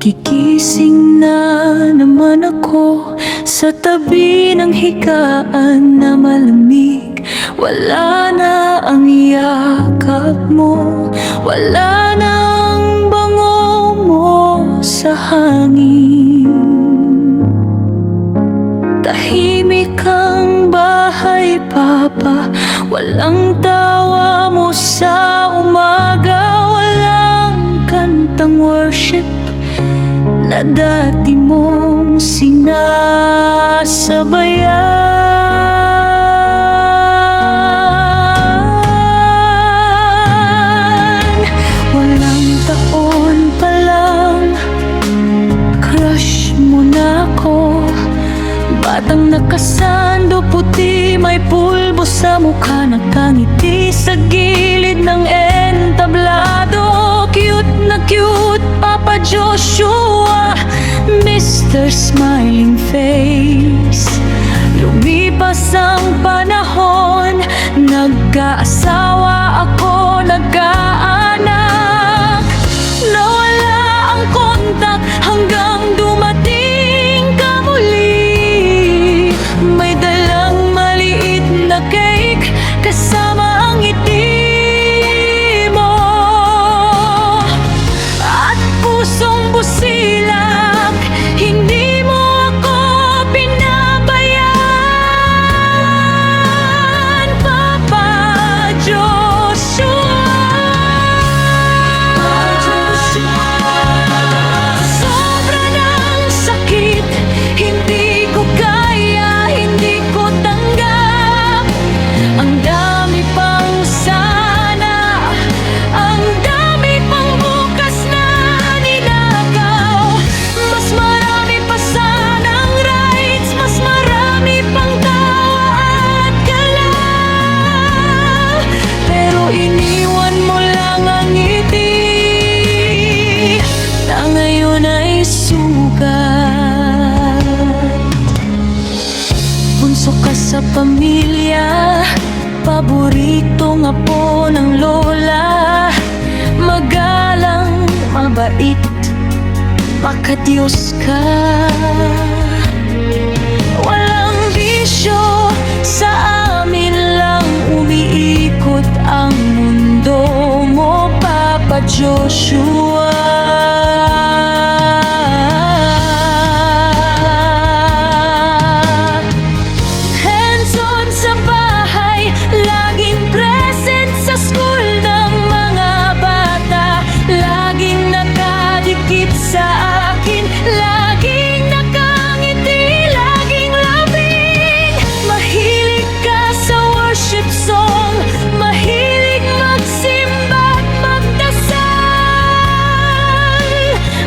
Gigising na naman ako sa tabi ng higaan na malamig. Wala na ang yakap mo, wala na ang bango mo sa hangin. Tahimik ang bahay, Papa, walang tawa mo sa umaga, walang kantang worship na dati mong sinasabayan. Walang taon pa lang, crush mo na ako. Batang nakasando puti, may pulbo sa mukha, nakangiti sa gilid ng entablado. Cute na cute, Papa Joshua, Mr. Smiling Face. Lumipas ang panahon, nagkaasawa ako, nagkaanak. Nawala ang kontak hanggang dumating ka muli. May dalang maliit na cake kasama ang ngiti mo, at pusong busilak. Hindi mo ako pinabayaan, Papa Joshua. Sobra ng sakit, hindi ko kaya, hindi ko tanggap. Ang dami pang sana, ang dami pang bukas na ninakaw. Mas marami pa sanang rights, mas marami pang tawa at galaw. Pero iniwan mo lang ang ngiti na ngayon ay sugat. Bunso ka sa pamilya, paboritong apo ng lola. Magalang, mabait, makadiyos ka. Walang bisyo, sa amin lang umiikot ang mundo mo, Papa Joshua. Hands-on sa bahay, laging present sa school ng mga bata. Laging nakadikit sa akin, laging nakangiti, laging labing. Mahilig ka sa worship song, mahilig magsimba at magdasal.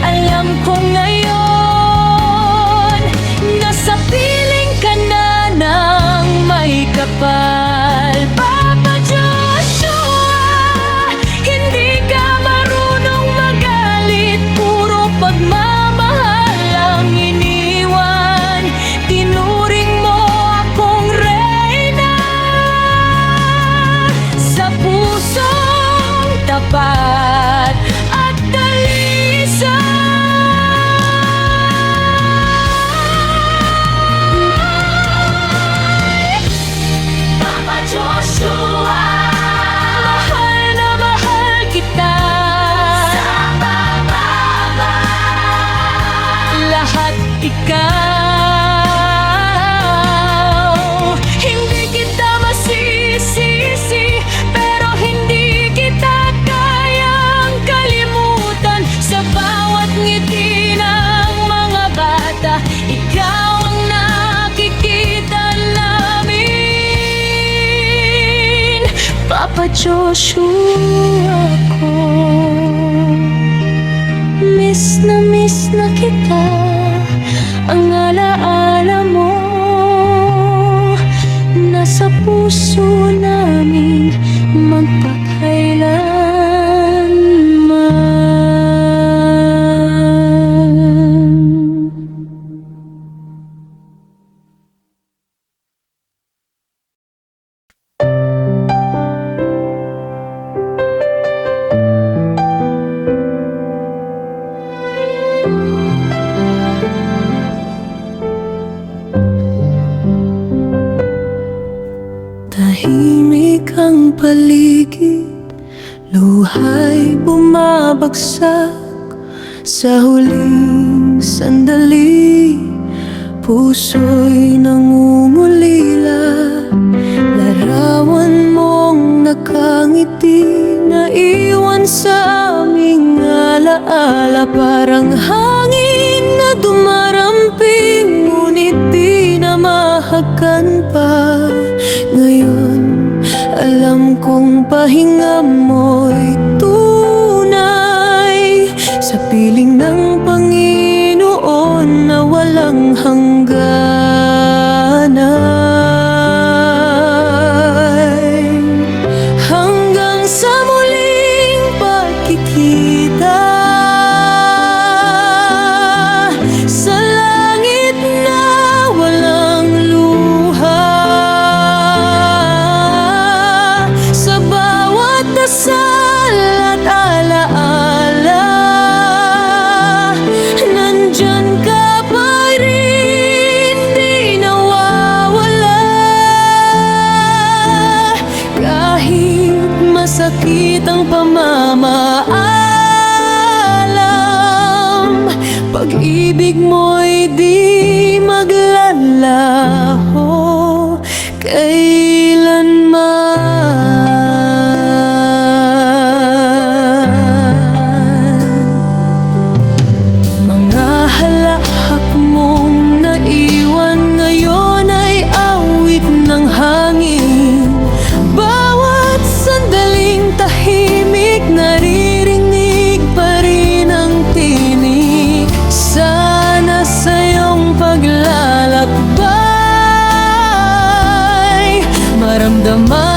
Alam ko ngayon, nasa piling ka na ng may kapal, Papa Joshua. Hindi ka marunong magalit, puro pagmamahal ang iniwan. Tinuring mo akong reyna sa pusong tapat at dalisay. Papa Joshua, mahal na mahal kita. Sa bababa, lahat ikaw. Hindi kita masisisi, pero hindi kita kayang kalimutan. Sa bawat ngiti ng mga bata, ikaw ang nakikita namin, Papa Joshua ko. Miss na kita, ang alaala mo nasa puso namin magpakailanman. bumabagsak sa huling sandali. Puso'y nangungulila, larawan mong nakangiti, naiwan sa aming alaala. Parang hangin na dumaramping, ngunit di na mahakan pa. Ngayon, alam kong pahinga mo'y tunay, sa piling ng Panginoon na walang hangganan. Hanggang sa muling pagkikita sa langit na walang luha, sa bawat dasal at alaala, nandyan ka pa rin, di nawawala. Kahit masakit ang pamamaalam, pag-ibig mo'y di maglalaho kailanman. Mga halahak mong naiwan ngayon ay awit ng hangin. Bawat sandaling tahimik, naririnig pa rin ang tinig. Sana sa iyong paglalakbay maramdaman